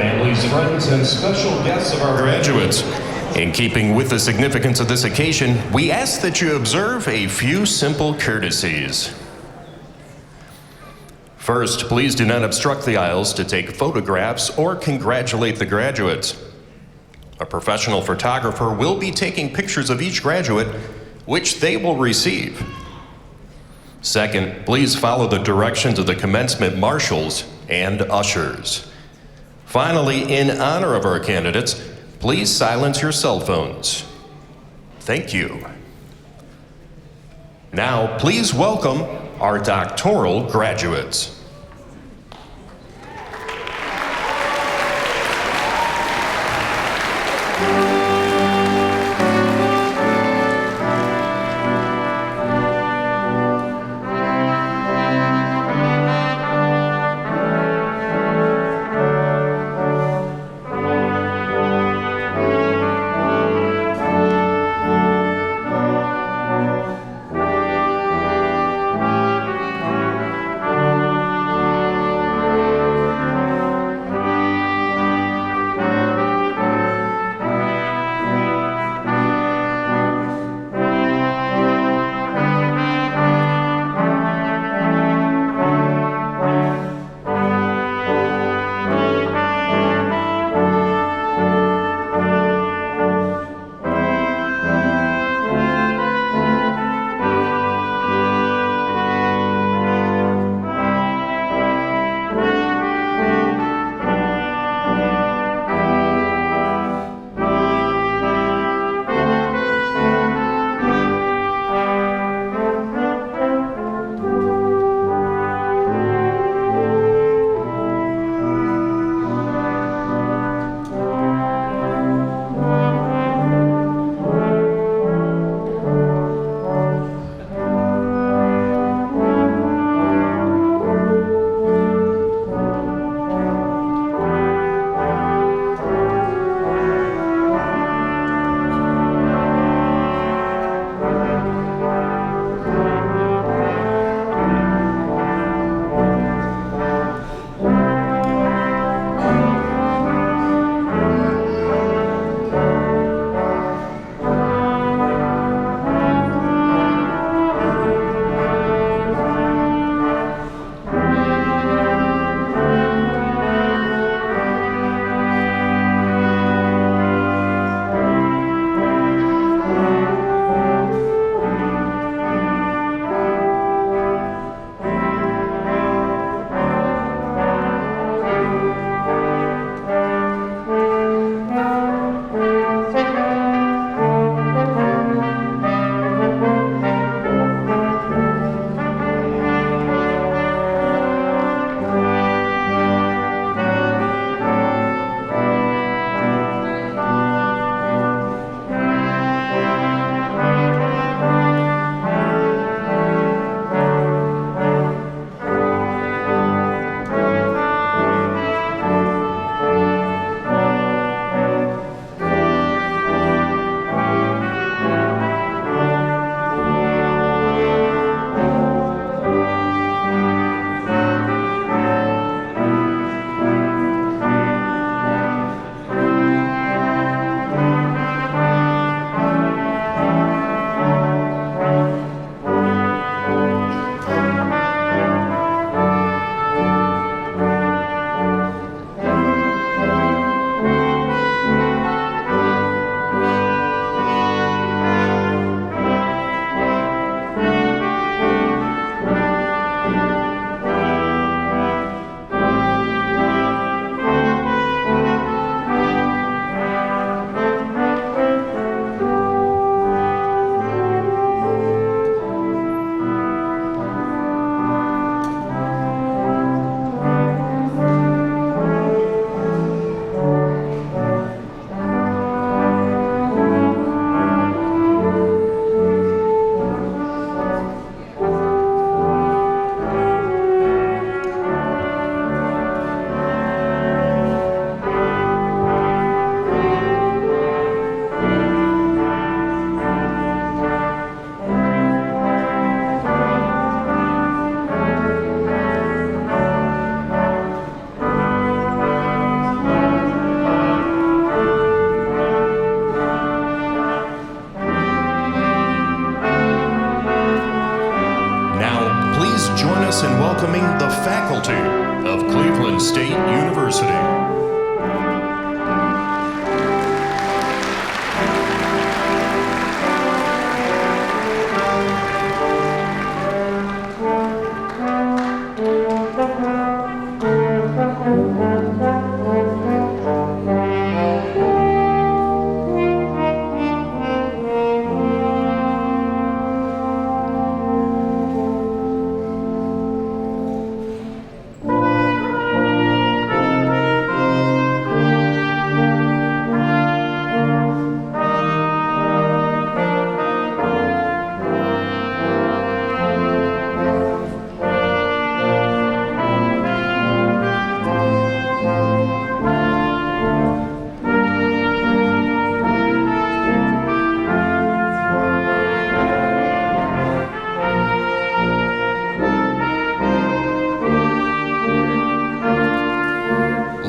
families, friends, and special guests of our graduates. In keeping with the significance of this occasion, we ask that you observe a few simple courtesies. First, please do not obstruct the aisles to take photographs or congratulate the graduates. A professional photographer will be taking pictures of each graduate, which they will receive. Second, please follow the directions of the commencement marshals and ushers. Finally, in honor of our candidates, please silence your cell phones. Thank you. Now, please welcome our doctoral graduates.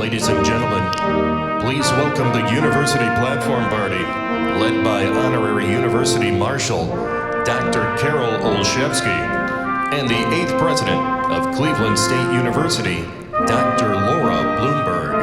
ladies and gentlemen, please welcome the University Platform Party, led by Honorary University Marshal, Dr. Carol Olszewski, and the 8th President of Cleveland State University, Dr. Laura Bloomberg.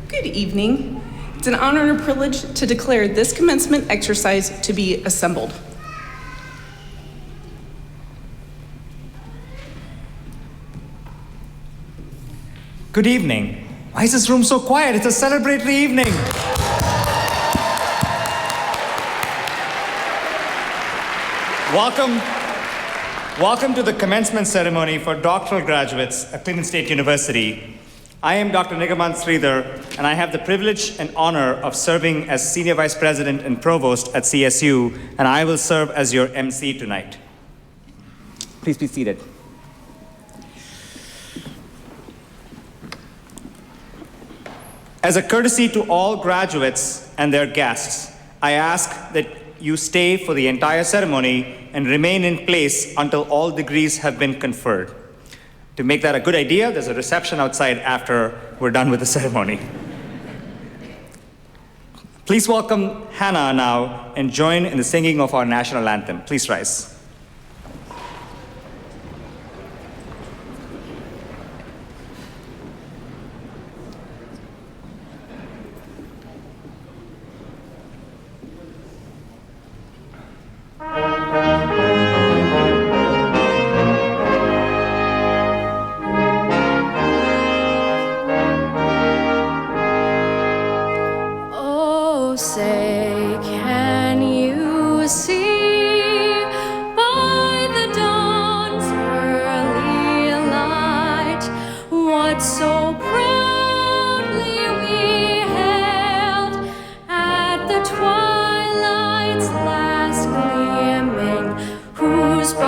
Good evening. It's an honor and a privilege to declare this commencement exercise to be assembled. Good evening. Why is this room so quiet? It's a celebratory evening. Welcome to the commencement ceremony for doctoral graduates at Cleveland State University. I am Dr. Nigamant Sridhar, and I have the privilege and honor of serving as Senior Vice President and Provost at CSU, and I will serve as your MC tonight. Please be seated. As a courtesy to all graduates and their guests, I ask that you stay for the entire ceremony and remain in place until all degrees have been conferred. To make that a good idea, there's a reception outside after we're done with the ceremony. Please welcome Hannah now and join in the singing of our national anthem. Please rise.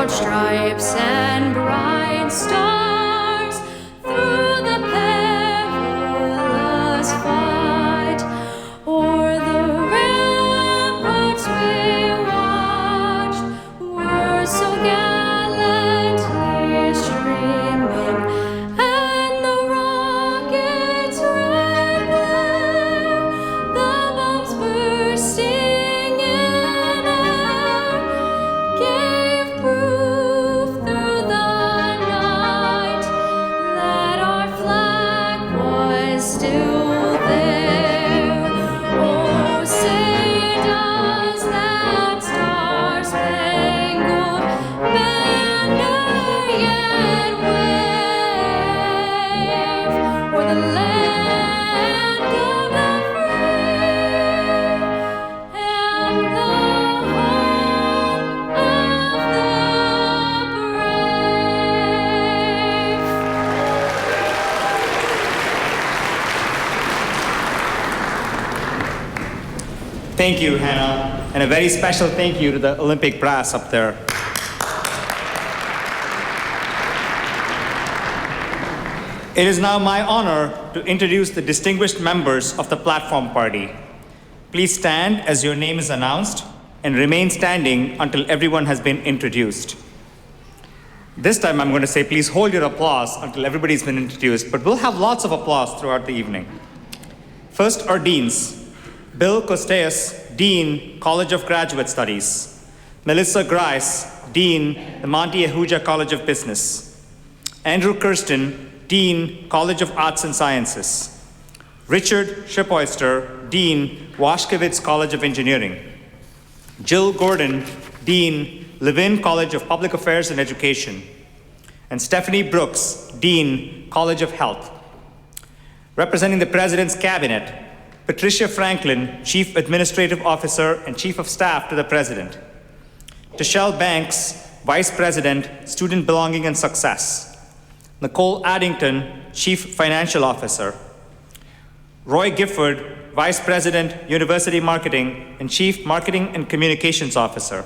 Stripes and bright stars through the perilous fight, o'er the ramparts we watched were so gallantly streaming, and the rockets' red glare, the bombs bursting in air, gave proof through the night that our flag was still there. Oh, say does that star-spangled banner yet wave o'er the land of the free and the home of the brave? Thank you, Hannah, and a very special thank you to the Olympic brass up there. It is now my honor to introduce the distinguished members of the platform party. Please stand as your name is announced and remain standing until everyone has been introduced. This time I'm going to say please hold your applause until everybody's been introduced, but we'll have lots of applause throughout the evening. First, our deans. Bill Costeas, Dean, College of Graduate Studies. Melissa Grice, Dean, the Monty Ahuja College of Business. Andrew Kirsten, Dean, College of Arts and Sciences. Richard Shipoyster, Dean, Washkewitz College of Engineering. Jill Gordon, Dean, Levin College of Public Affairs and Education. And Stephanie Brooks, Dean, College of Health. Representing the President's Cabinet, Patricia Franklin, Chief Administrative Officer and Chief of Staff to the President. Tashelle Banks, Vice President, Student Belonging and Success. Nicole Addington, Chief Financial Officer. Roy Gifford, Vice President, University Marketing and Chief Marketing and Communications Officer.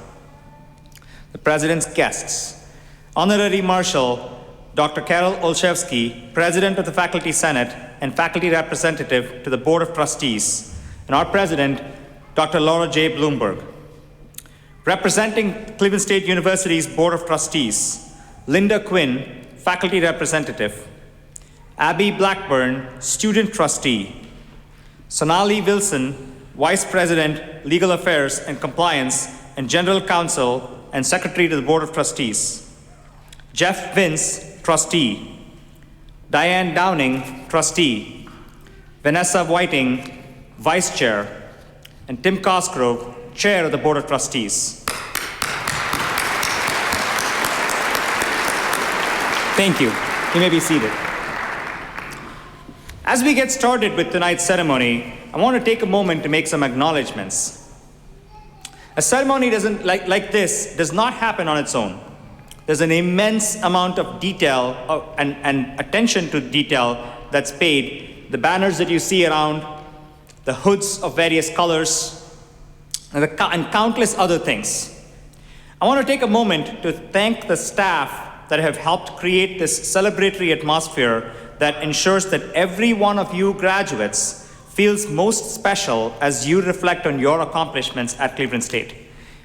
The President's guests. Honorary Marshal, Dr. Carol Olszewski, President of the Faculty Senate and Faculty Representative to the Board of Trustees, and our President, Dr. Laura J. Bloomberg. Representing Cleveland State University's Board of Trustees, Linda Quinn, Faculty Representative. Abby Blackburn, Student Trustee. Sonali Wilson, Vice President, Legal Affairs and Compliance and General Counsel and Secretary to the Board of Trustees. Jeff Vince, Trustee. Diane Downing, Trustee. Vanessa Whiting, Vice Chair. And Tim Cosgrove, Chair of the Board of Trustees. Thank you. You may be seated. As we get started with tonight's ceremony, I want to take a moment to make some acknowledgments. A ceremony like this does not happen on its own. There's an immense amount of detail and attention to detail that's paid. The banners that you see around, the hoods of various colors, and countless other things. I want to take a moment to thank the staff that have helped create this celebratory atmosphere that ensures that every one of you graduates feels most special as you reflect on your accomplishments at Cleveland State.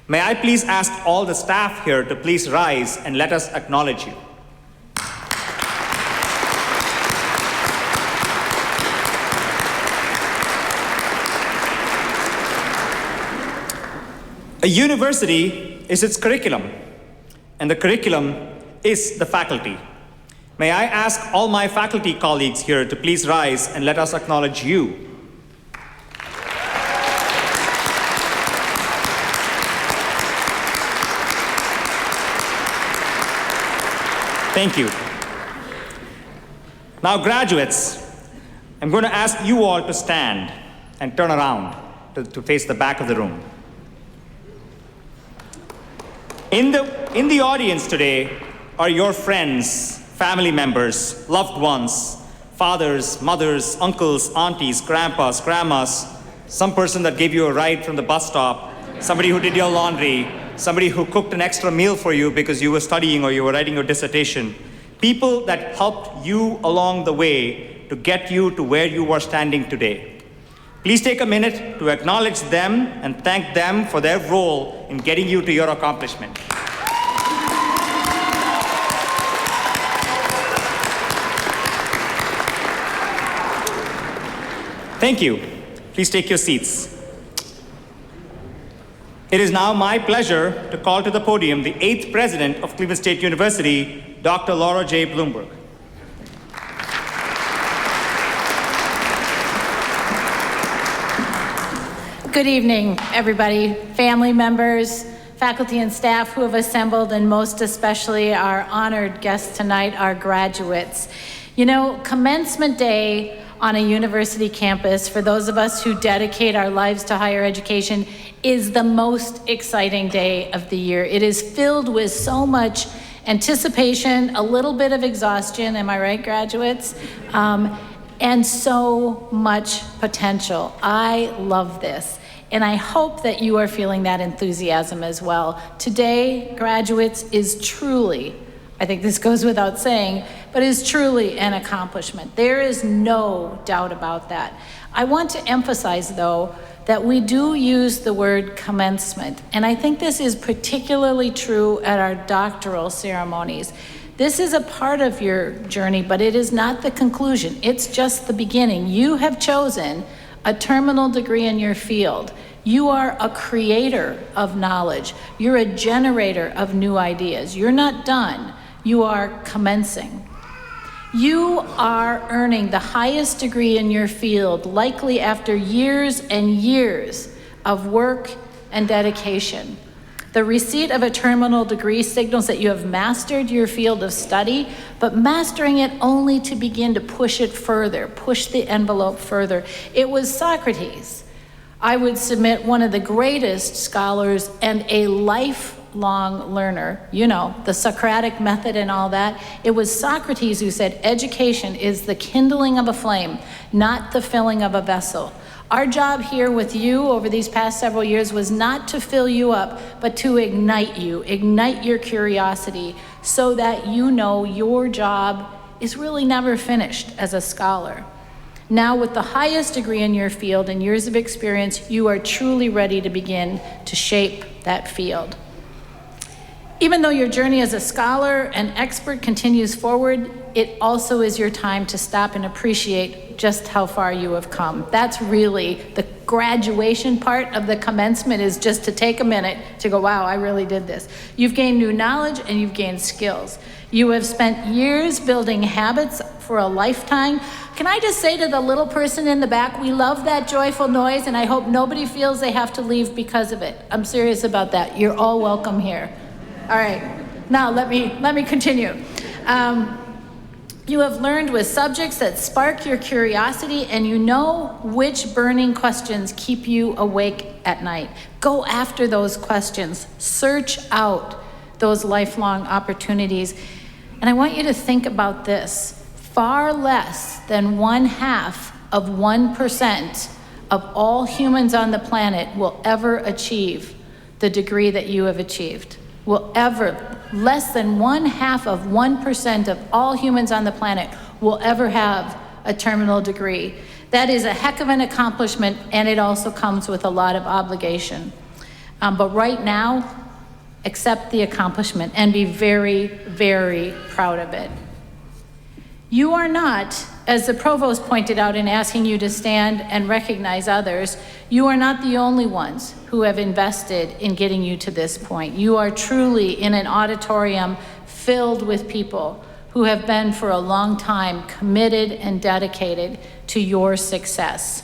May I please ask all the staff here to please rise and let us acknowledge you. A university is its curriculum, and the curriculum is the faculty. May I ask all my faculty colleagues here to please rise and let us acknowledge you. Thank you. Now, graduates, I'm going to ask you all to stand and turn around to face the back of the room. In the audience today are your friends, family members, loved ones, fathers, mothers, uncles, aunties, grandpas, grandmas, some person that gave you a ride from the bus stop, somebody who did your laundry, somebody who cooked an extra meal for you because you were studying or you were writing your dissertation. People that helped you along the way to get you to where you are standing today. Please take a minute to acknowledge them and thank them for their role in getting you to your accomplishment. Thank you. Please take your seats. It is now my pleasure to call to the podium the 8th President of Cleveland State University, Dr. Laura J. Bloomberg. Good evening, everybody, family members, faculty and staff who have assembled, and most especially our honored guests tonight, our graduates. You know, commencement day on a university campus, for those of us who dedicate our lives to higher education, is the most exciting day of the year. It is filled with so much anticipation, a little bit of exhaustion, am I right, graduates? And so much potential. I love this. And I hope that you are feeling that enthusiasm as well. Today, graduates, is truly, I think this goes without saying, but is truly an accomplishment. There is no doubt about that. I want to emphasize, though, that we do use the word commencement. And I think this is particularly true at our doctoral ceremonies. This is a part of your journey, but it is not the conclusion. It's just the beginning. You have chosen a terminal degree in your field. You are a creator of knowledge. You're a generator of new ideas. You're not done. You are commencing. You are earning the highest degree in your field, likely after years and years of work and dedication. The receipt of a terminal degree signals that you have mastered your field of study, but mastering it only to begin to push it further, push the envelope further. It was Socrates, I would submit, one of the greatest scholars and a lifelong learner. You know, the Socratic method and all that. It was Socrates who said, education is the kindling of a flame, not the filling of a vessel. Our job here with you over these past several years was not to fill you up, but to ignite you, ignite your curiosity, so that you know your job is really never finished as a scholar. Now, with the highest degree in your field and years of experience, you are truly ready to begin to shape that field. Even though your journey as a scholar and expert continues forward, it also is your time to stop and appreciate just how far you have come. That's really the graduation part of the commencement, is just to take a minute to go, wow, I really did this. You've gained new knowledge and you've gained skills. You have spent years building habits for a lifetime. Can I just say to the little person in the back, we love that joyful noise, and I hope nobody feels they have to leave because of it. I'm serious about that. You're all welcome here. All right, now let me continue. You have learned with subjects that spark your curiosity, and you know which burning questions keep you awake at night. Go after those questions. Search out those lifelong opportunities. And I want you to think about this. Far less than 0.5% of all humans on the planet will ever achieve the degree that you have achieved. Less than 0.5% of all humans on the planet will ever have a terminal degree. That is a heck of an accomplishment, and it also comes with a lot of obligation. But right now, accept the accomplishment and be very, very proud of it. You are not, as the provost pointed out in asking you to stand and recognize others, you are not the only ones who have invested in getting you to this point. You are truly in an auditorium filled with people who have been for a long time committed and dedicated to your success.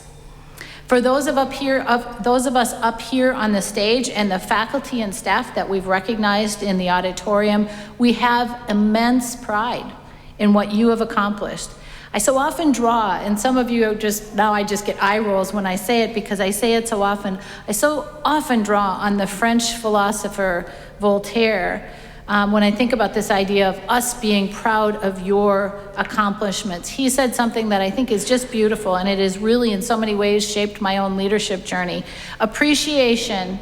For those of us up here on the stage and the faculty and staff that we've recognized in the auditorium, we have immense pride in what you have accomplished. I so often draw, and some of you now I just get eye rolls when I say it because I say it so often. I so often draw on the French philosopher Voltaire when I think about this idea of us being proud of your accomplishments. He said something that I think is just beautiful, and it has really in so many ways shaped my own leadership journey. Appreciation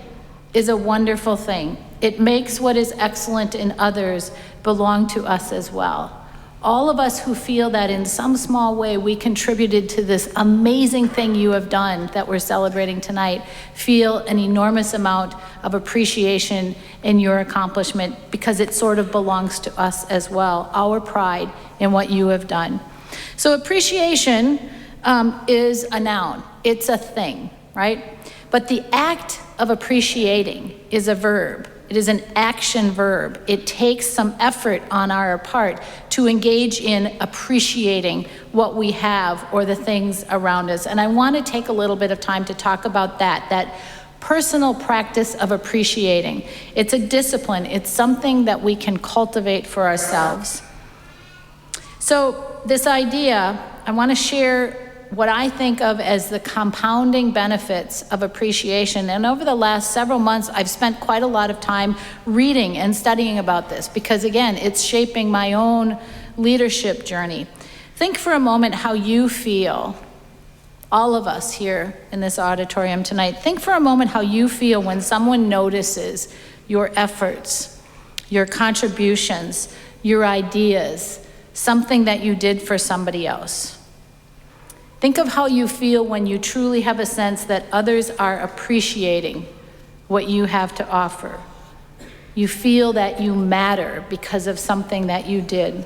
is a wonderful thing. It makes what is excellent in others belong to us as well. All of us who feel that in some small way we contributed to this amazing thing you have done that we're celebrating tonight feel an enormous amount of appreciation in your accomplishment because it sort of belongs to us as well, our pride in what you have done. So appreciation is a noun. It's a thing, right? But the act of appreciating is a verb. It is an action verb. It takes some effort on our part to engage in appreciating what we have or the things around us. And I want to take a little bit of time to talk about that personal practice of appreciating. It's a discipline. It's something that we can cultivate for ourselves. So this idea, I want to share what I think of as the compounding benefits of appreciation. And over the last several months, I've spent quite a lot of time reading and studying about this because, again, it's shaping my own leadership journey. Think for a moment how you feel, all of us here in this auditorium tonight, think for a moment how you feel when someone notices your efforts, your contributions, your ideas, something that you did for somebody else. Think of how you feel when you truly have a sense that others are appreciating what you have to offer. You feel that you matter because of something that you did.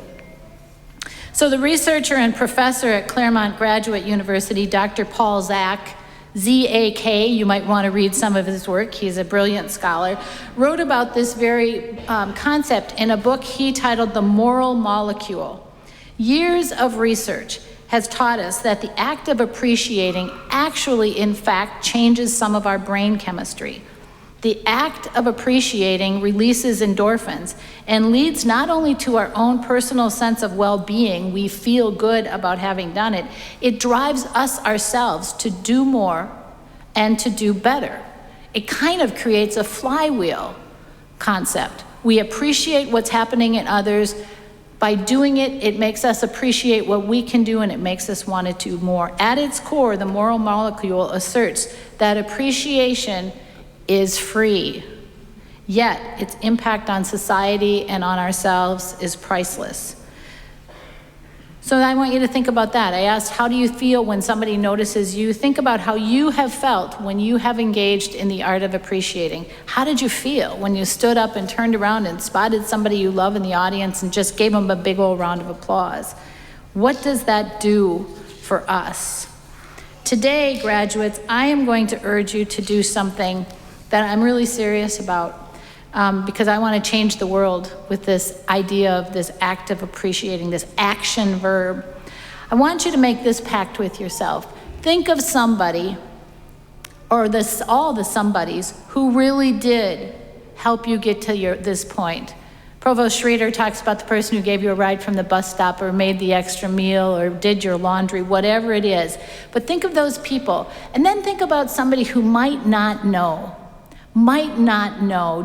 So the researcher and professor at Claremont Graduate University, Dr. Paul Zak, Z-A-K, you might want to read some of his work, he's a brilliant scholar, wrote about this very concept in a book he titled The Moral Molecule. Years of research has taught us that the act of appreciating actually, in fact, changes some of our brain chemistry. The act of appreciating releases endorphins and leads not only to our own personal sense of well-being, we feel good about having done it, it drives us ourselves to do more and to do better. It kind of creates a flywheel concept. We appreciate what's happening in others. By doing it, it makes us appreciate what we can do, and it makes us want to do more. At its core, the moral molecule asserts that appreciation is free, yet its impact on society and on ourselves is priceless. So I want you to think about that. I asked, how do you feel when somebody notices you? Think about how you have felt when you have engaged in the art of appreciating. How did you feel when you stood up and turned around and spotted somebody you love in the audience and just gave them a big old round of applause? What does that do for us? Today, graduates, I am going to urge you to do something that I'm really serious about. Because I want to change the world with this idea of this act of appreciating, this action verb. I want you to make this pact with yourself. Think of somebody, or all the somebodies, who really did help you get to this point. Provost Schrader talks about the person who gave you a ride from the bus stop, or made the extra meal, or did your laundry, whatever it is. But think of those people, and then think about somebody who might not know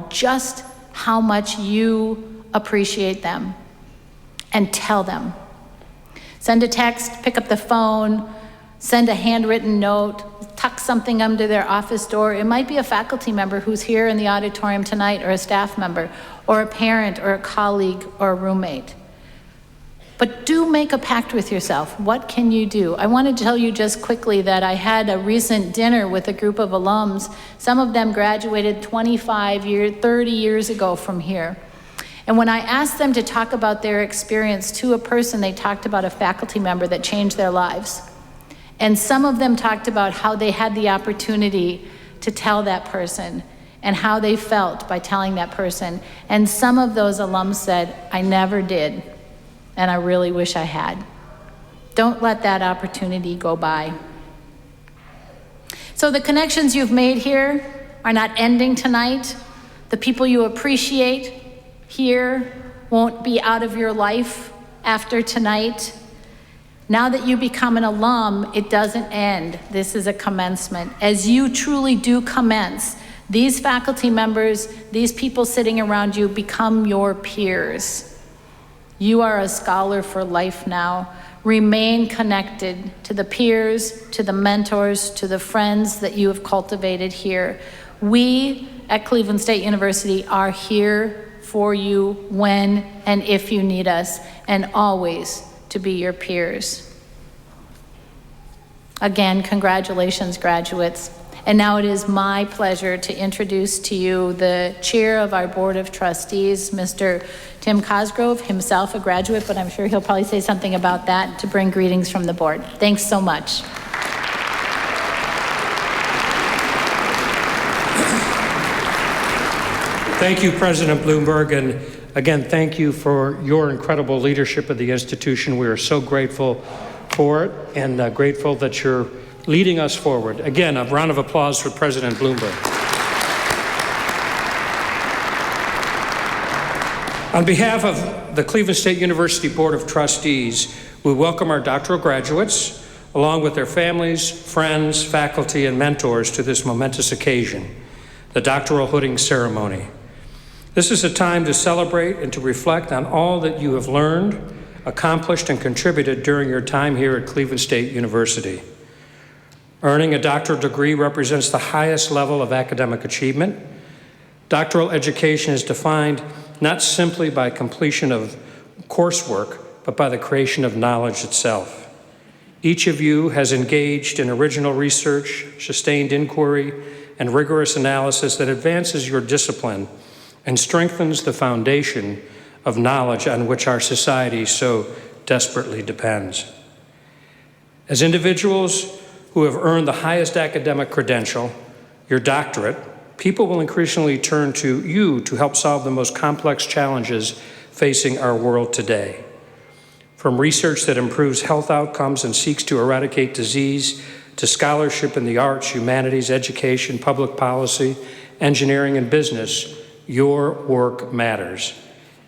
just how much you appreciate them, and tell them. Send a text, pick up the phone, send a handwritten note, tuck something under their office door. It might be a faculty member who's here in the auditorium tonight, or a staff member, or a parent, or a colleague, or a roommate. But do make a pact with yourself. What can you do? I want to tell you just quickly that I had a recent dinner with a group of alums. Some of them graduated 30 years ago from here. And when I asked them to talk about their experience to a person, they talked about a faculty member that changed their lives. And some of them talked about how they had the opportunity to tell that person and how they felt by telling that person. And some of those alums said, I never did. And I really wish I had. Don't let that opportunity go by. So the connections you've made here are not ending tonight. The people you appreciate here won't be out of your life after tonight. Now that you become an alum, it doesn't end. This is a commencement. As you truly do commence, these faculty members, these people sitting around you, become your peers. You are a scholar for life now. Remain connected to the peers, to the mentors, to the friends that you have cultivated here. We at Cleveland State University are here for you when and if you need us, and always to be your peers. Again, congratulations, graduates. And now it is my pleasure to introduce to you the chair of our Board of Trustees, Mr. Tim Cosgrove, himself a graduate, but I'm sure he'll probably say something about that to bring greetings from the board. Thanks so much. Thank you, President Bloomberg, and again, thank you for your incredible leadership of the institution. We are so grateful for it, and grateful that you're leading us forward. Again, a round of applause for President Bloomberg. On behalf of the Cleveland State University Board of Trustees, we welcome our doctoral graduates, along with their families, friends, faculty, and mentors to this momentous occasion, the doctoral hooding ceremony. This is a time to celebrate and to reflect on all that you have learned, accomplished, and contributed during your time here at Cleveland State University. Earning a doctoral degree represents the highest level of academic achievement. Doctoral education is defined not simply by completion of coursework, but by the creation of knowledge itself. Each of you has engaged in original research, sustained inquiry, and rigorous analysis that advances your discipline and strengthens the foundation of knowledge on which our society so desperately depends. As individuals who have earned the highest academic credential, your doctorate, people will increasingly turn to you to help solve the most complex challenges facing our world today. From research that improves health outcomes and seeks to eradicate disease, to scholarship in the arts, humanities, education, public policy, engineering, and business, your work matters,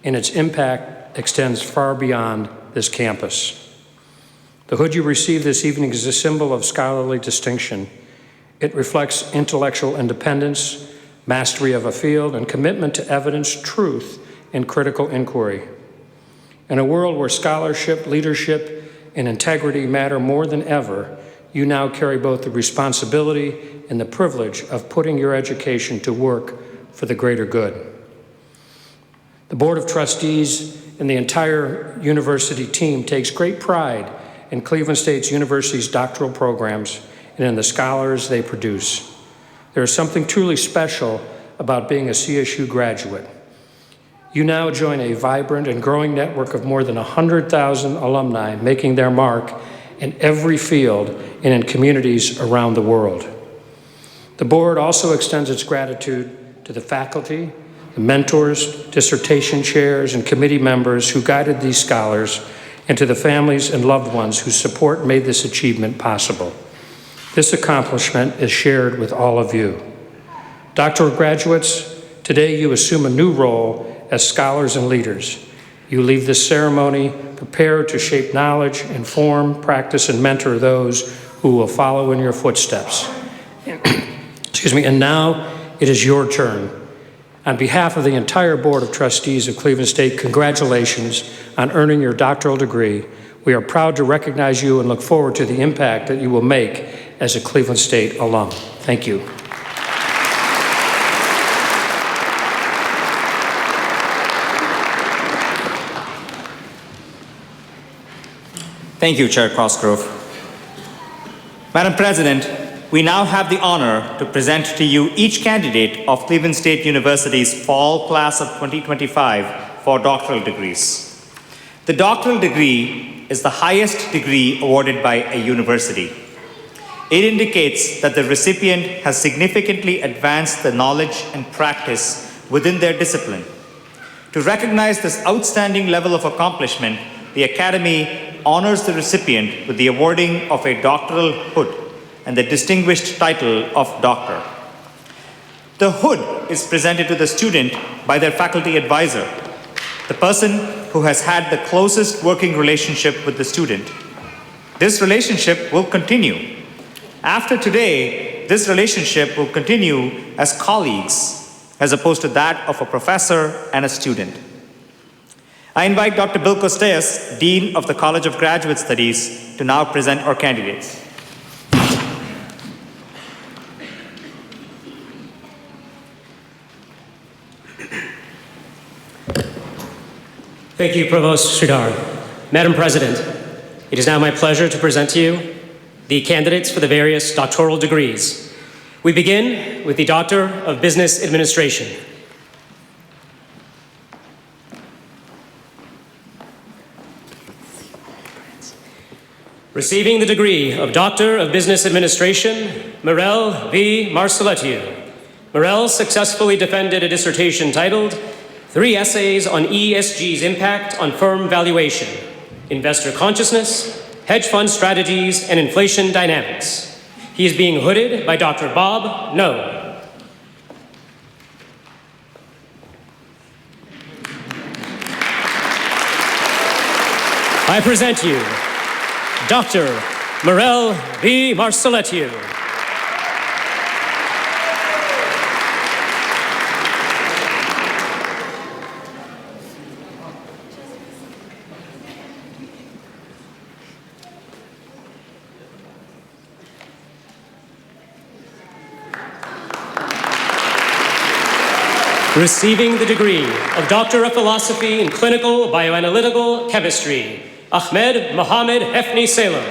and its impact extends far beyond this campus. The hood you received this evening is a symbol of scholarly distinction. It reflects intellectual independence, mastery of a field, and commitment to evidence, truth, and critical inquiry. In a world where scholarship, leadership, and integrity matter more than ever, you now carry both the responsibility and the privilege of putting your education to work for the greater good. The Board of Trustees and the entire university team takes great pride in Cleveland State University's doctoral programs and in the scholars they produce. There is something truly special about being a CSU graduate. You now join a vibrant and growing network of more than 100,000 alumni making their mark in every field and in communities around the world. The board also extends its gratitude to the faculty, the mentors, dissertation chairs, and committee members who guided these scholars, and to the families and loved ones whose support made this achievement possible. This accomplishment is shared with all of you. Doctoral graduates, today you assume a new role as scholars and leaders. You leave this ceremony prepared to shape knowledge, inform, practice, and mentor those who will follow in your footsteps. Excuse me, and now it is your turn. On behalf of the entire Board of Trustees of Cleveland State, congratulations on earning your doctoral degree. We are proud to recognize you and look forward to the impact that you will make as a Cleveland State alum. Thank you. Thank you, Chair Cosgrove. Madam President, we now have the honor to present to you each candidate of Cleveland State University's fall class of 2025 for doctoral degrees. The doctoral degree is the highest degree awarded by a university. It indicates that the recipient has significantly advanced the knowledge and practice within their discipline. To recognize this outstanding level of accomplishment, the Academy honors the recipient with the awarding of a doctoral hood and the distinguished title of doctor. The hood is presented to the student by their faculty advisor, the person who has had the closest working relationship with the student. This relationship will continue. After today, this relationship will continue as colleagues, as opposed to that of a professor and a student. I invite Dr. Bill Costes, Dean of the College of Graduate Studies, to now present our candidates. Thank you, Provost Sridhar. Madam President, it is now my pleasure to present to you the candidates for the various doctoral degrees. We begin with the Doctor of Business Administration. Receiving the degree of Doctor of Business Administration, Mirel V. Marcelletiu. Mirel successfully defended a dissertation titled 3 Essays on ESG's Impact on Firm Valuation, Investor Consciousness, Hedge Fund Strategies, and Inflation Dynamics. He is being hooded by Dr. Bob No. I present you Dr. Mirel V. Marcelletiu. Receiving the degree of Doctor of Philosophy in Clinical Bioanalytical Chemistry, Ahmed Mohamed Hefni Salem.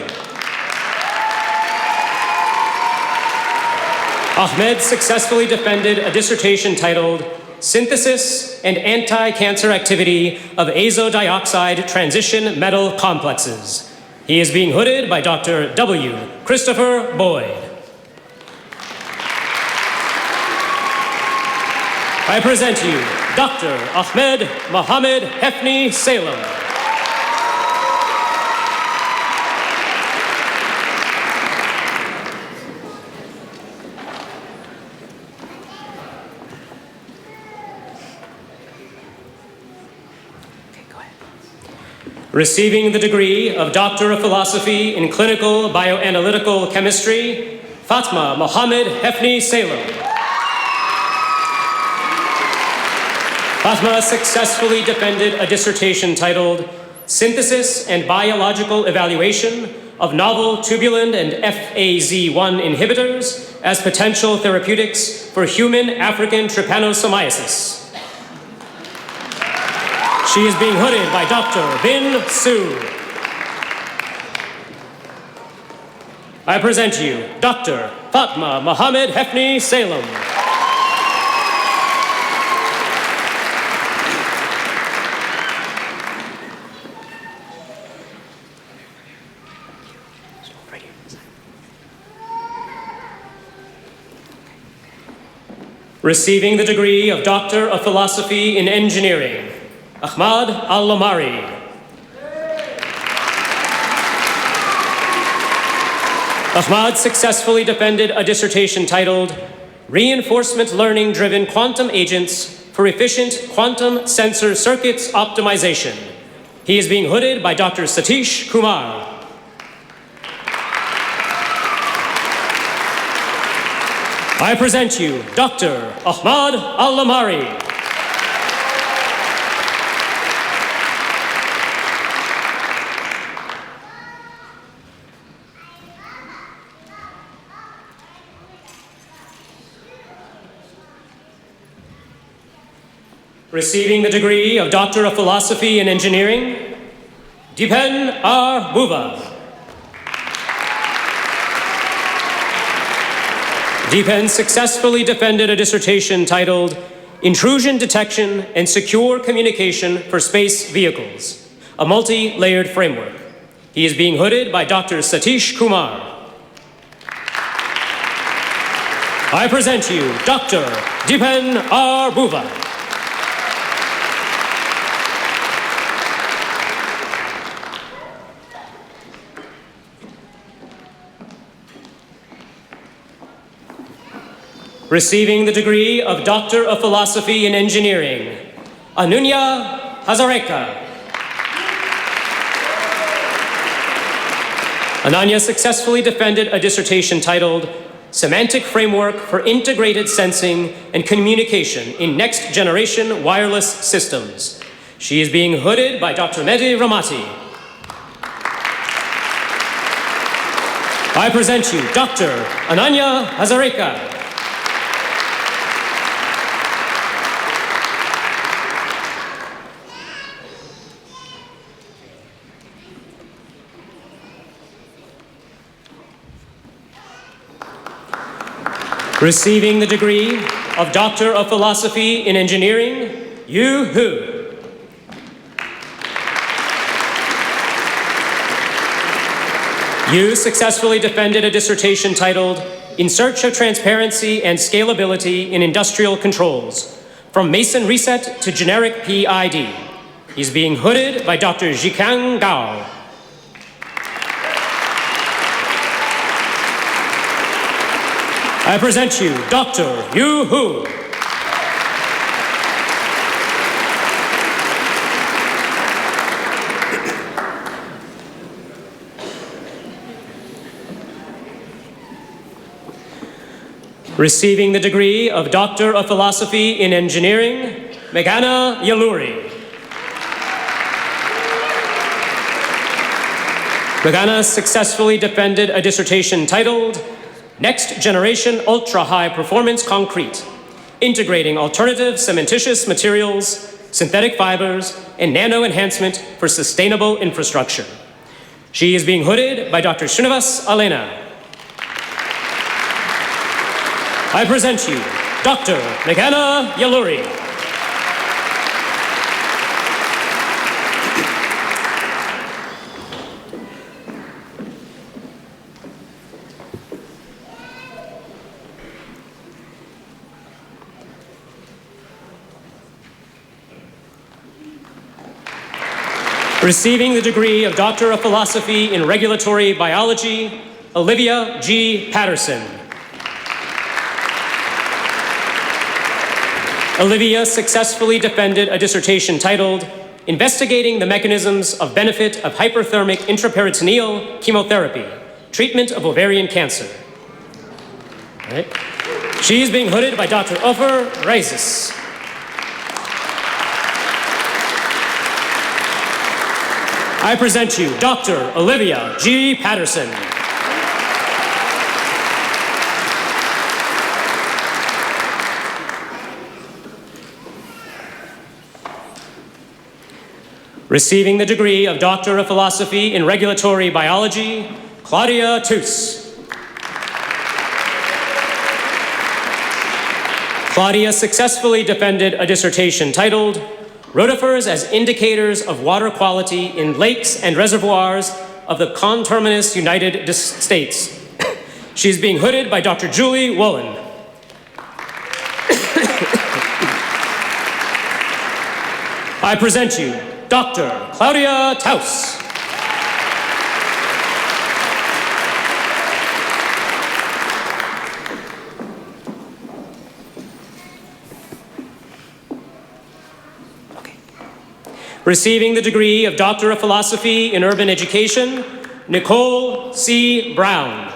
Ahmed successfully defended a dissertation titled Synthesis and Anti-Cancer Activity of Azodioxide Transition Metal Complexes. He is being hooded by Dr. W. Christopher Boyd. I present you Dr. Ahmed Mohamed Hefni Salem. Receiving the degree of Doctor of Philosophy in Clinical Bioanalytical Chemistry, Fatma Mohammed Hefni Salem. Fatma successfully defended a dissertation titled Synthesis and Biological Evaluation of Novel Tubulin and FAZ1 Inhibitors as Potential Therapeutics for Human African Trypanosomiasis. She is being hooded by Dr. Bin Su. I present to you Dr. Fatma Mohammed Hefni Salem. Receiving the degree of Doctor of Philosophy in Engineering, Ahmad Al-Lamari. Ahmad successfully defended a dissertation titled Reinforcement Learning-Driven Quantum Agents for Efficient Quantum Sensor Circuits Optimization. He is being hooded by Dr. Satish Kumar. I present you Dr. Ahmad Al-Lamari. Receiving the degree of Doctor of Philosophy in Engineering, Dipen R. Buva. Dipen successfully defended a dissertation titled Intrusion Detection and Secure Communication for Space Vehicles, a multi-layered framework. He is being hooded by Dr. Satish Kumar. I present to you Dr. Dipen R. Buva. Receiving the degree of Doctor of Philosophy in Engineering, Anunya Hazareka. Ananya successfully defended a dissertation titled Semantic Framework for Integrated Sensing and Communication in Next Generation Wireless Systems. She is being hooded by Dr. Mehdi Ramati. I present you Dr. Ananya Hazareka. Receiving the degree of Doctor of Philosophy in Engineering, Yu Hu. Yu successfully defended a dissertation titled In Search of Transparency and Scalability in Industrial Controls, from Mason Reset to Generic PID. He's being hooded by Dr. Zhikang Gao. I present you Dr. Yu Hu. Receiving the degree of Doctor of Philosophy in Engineering, Meghana Yaluri. Meghana successfully defended a dissertation titled Next Generation Ultra-High Performance Concrete, Integrating Alternative Cementitious Materials, Synthetic Fibers, and Nano Enhancement for Sustainable Infrastructure. She is being hooded by Dr. Srinivas Alena. I present you Dr. Meghana Yaluri. Receiving the degree of Doctor of Philosophy in Regulatory Biology, Olivia G. Patterson. Olivia successfully defended a dissertation titled investigating the mechanisms of benefit of hyperthermic intraperitoneal chemotherapy, treatment of ovarian cancer. All right. She is being hooded by Dr. Ofer Reizes. I present you Dr. Olivia G. Patterson. Receiving the degree of Doctor of Philosophy in Regulatory Biology, Claudia Toos. Claudia successfully defended a dissertation titled Rotifers as Indicators of Water Quality in Lakes and Reservoirs of the Conterminous United States. She is being hooded by Dr. Julie Wolin. I present you Dr. Claudia Taus. Receiving the degree of Doctor of Philosophy in Urban Education, Nicole C. Brown.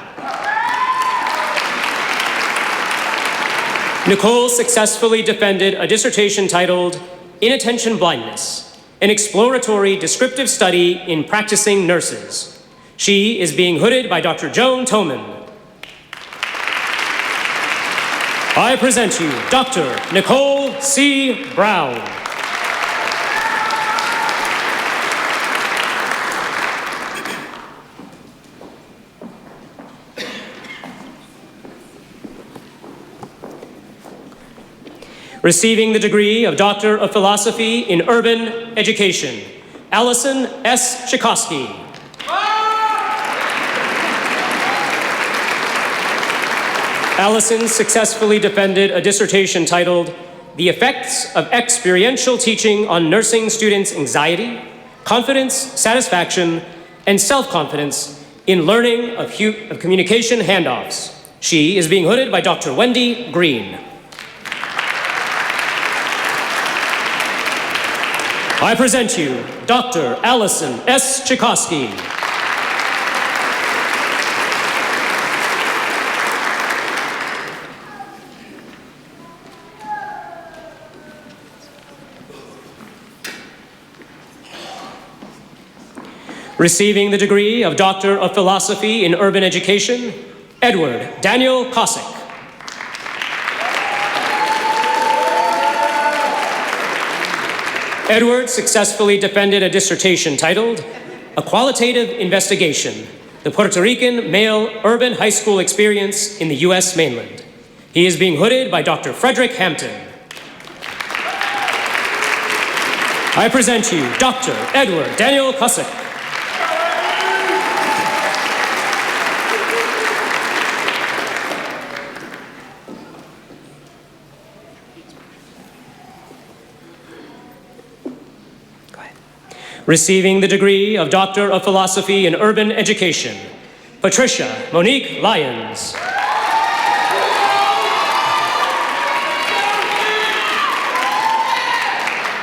Nicole successfully defended a dissertation titled Inattention Blindness, an exploratory descriptive study in practicing nurses. She is being hooded by Dr. Joan Toman. I present you Dr. Nicole C. Brown. Receiving the degree of Doctor of Philosophy in Urban Education, Allison S. Chikoski. Allison successfully defended a dissertation titled The Effects of Experiential Teaching on Nursing Students' Anxiety, Confidence, Satisfaction, and Self-Confidence in Learning of Communication Handoffs. She is being hooded by Dr. Wendy Green. I present you Dr. Allison S. Chikoski. Receiving the degree of Doctor of Philosophy in Urban Education, Edward Daniel Kosick. Edward successfully defended a dissertation titled A Qualitative Investigation, the Puerto Rican Male Urban High School Experience in the U.S. Mainland. He is being hooded by Dr. Frederick Hampton. I present you Dr. Edward Daniel Kosick. Receiving the degree of Doctor of Philosophy in Urban Education, Patricia Monique Lyons.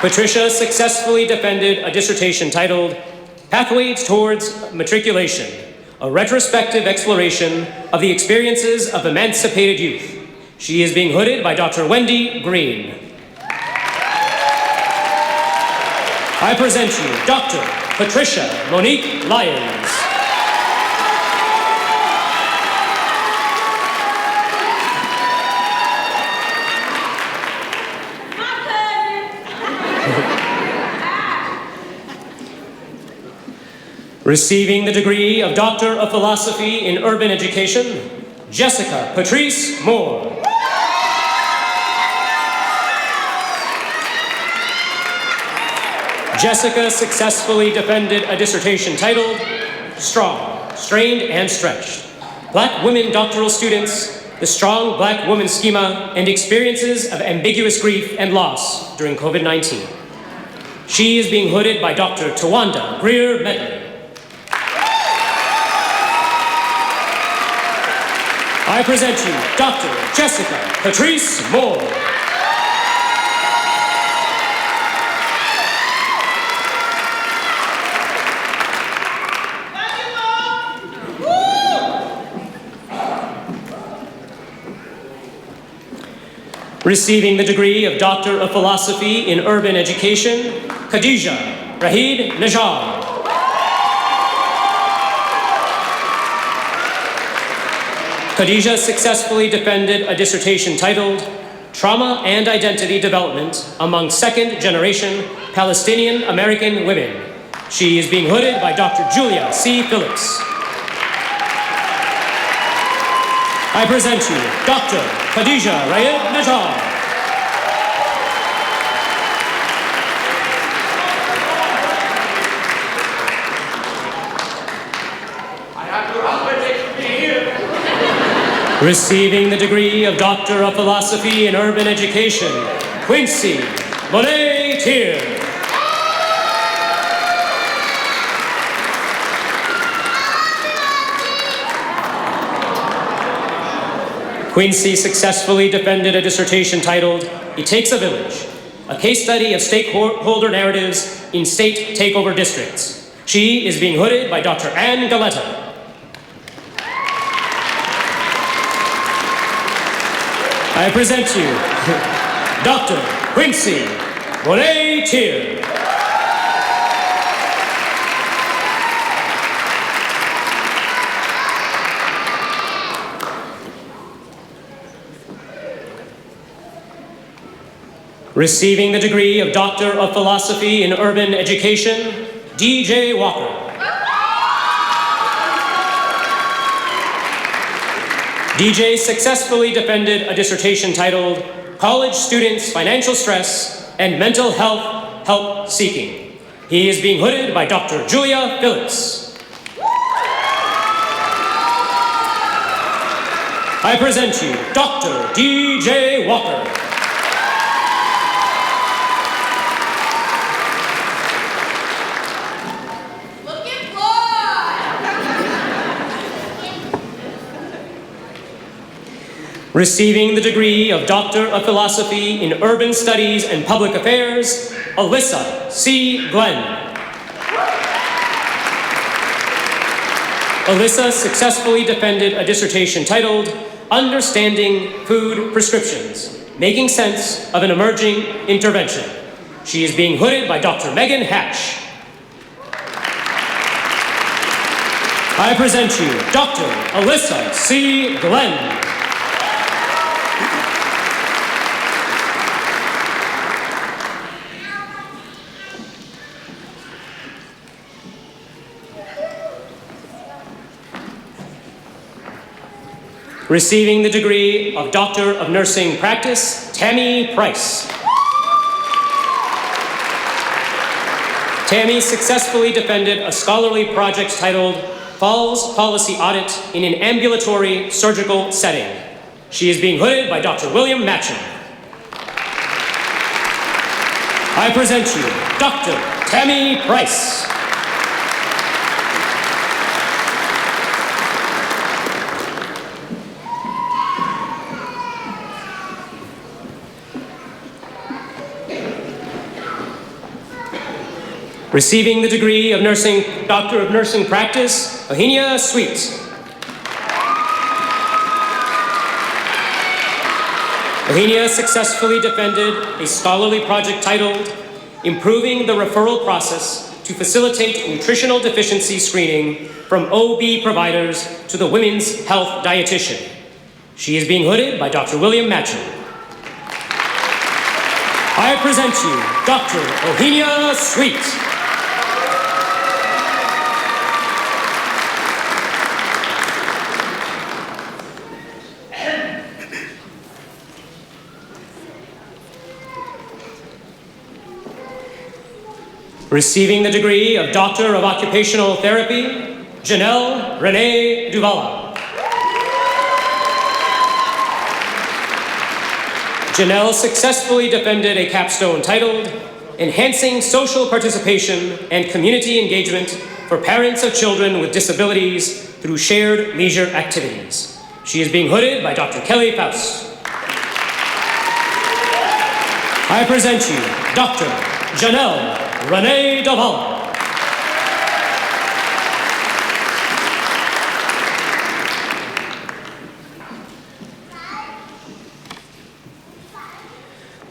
Patricia successfully defended a dissertation titled Pathways Towards Matriculation, a retrospective exploration of the experiences of emancipated youth. She is being hooded by Dr. Wendy Green. I present you Dr. Patricia Monique Lyons. Receiving the degree of Doctor of Philosophy in Urban Education, Jessica Patrice Moore. Jessica successfully defended a dissertation titled Strong, Strained, and Stretched. Black women doctoral students, the strong black woman schema, and experiences of ambiguous grief and loss during COVID-19. She is being hooded by Dr. Tawanda Greer Medley. I present you Dr. Jessica Patrice Moore. Receiving the degree of Doctor of Philosophy in Urban Education, Khadija Rahid Najjar. Khadija successfully defended a dissertation titled Trauma and Identity Development Among Second-Generation Palestinian American Women. She is being hooded by Dr. Julia C. Phillips. I present you Dr. Khadija Rahid Najjar. Receiving the degree of Doctor of Philosophy in Urban Education, Quincy Waetjen. Quincy successfully defended a dissertation titled It Takes a Village, a case study of stakeholder narratives in state takeover districts. She is being hooded by Dr. Ann Galetta. I present you Dr. Quincy Waetjen. Receiving the degree of Doctor of Philosophy in Urban Education, D.J. Walker. DJ successfully defended a dissertation titled College Students' Financial Stress and Mental Health Help Seeking. He is being hooded by Dr. Julia Phillips. I present you Dr. D.J. Walker. Receiving the degree of Doctor of Philosophy in Urban Studies and Public Affairs, Alyssa C. Glenn. Alyssa successfully defended a dissertation titled Understanding Food Prescriptions, Making Sense of an Emerging Intervention. She is being hooded by Dr. Megan Hatch. I present you Dr. Alyssa C. Glenn. Receiving the degree of Doctor of Nursing Practice, Tammy Price. Tammy successfully defended a scholarly project titled Falls Policy Audit in an Ambulatory Surgical Setting. She is being hooded by Dr. William Matcham. I present you Dr. Tammy Price. Receiving the degree of Doctor of Nursing Practice, Ahinia Sweet. Ahinia successfully defended a scholarly project titled Improving the Referral Process to Facilitate Nutritional Deficiency Screening from OB Providers to the Women's Health Dietitian. She is being hooded by Dr. William Matcham. I present you Dr. Ahinia Sweet. Receiving the degree of Doctor of Occupational Therapy, Janelle Renee Duvala. Janelle successfully defended a capstone titled Enhancing Social Participation and Community Engagement for Parents of Children with Disabilities through Shared Leisure Activities. She is being hooded by Dr. Kelly Faust. I present you Dr. Janelle Renee Duvala.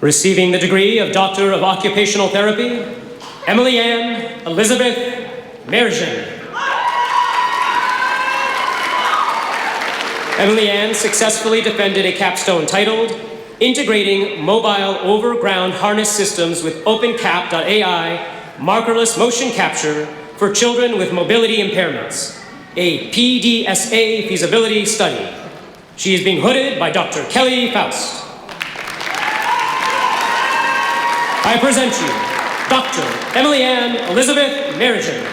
Receiving the degree of Doctor of Occupational Therapy, Emily Ann Elizabeth Mergen. Emily Ann successfully defended a capstone titled Integrating Mobile Overground Harness Systems with OpenCap.ai Markerless Motion Capture for Children with Mobility Impairments, a PDSA feasibility study. She is being hooded by Dr. Kelly Faust. I present you Dr. Emily Ann Elizabeth Mergen.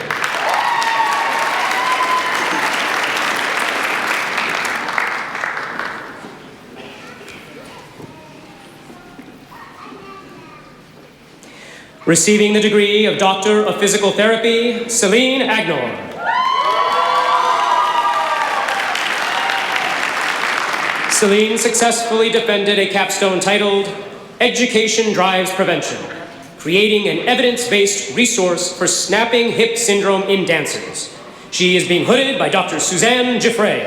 Receiving the degree of Doctor of Physical Therapy, Celine Agnor. Celine successfully defended a capstone titled Education Drives Prevention, creating an evidence-based resource for snapping hip syndrome in dancers. She is being hooded by Dr. Suzanne Giffray.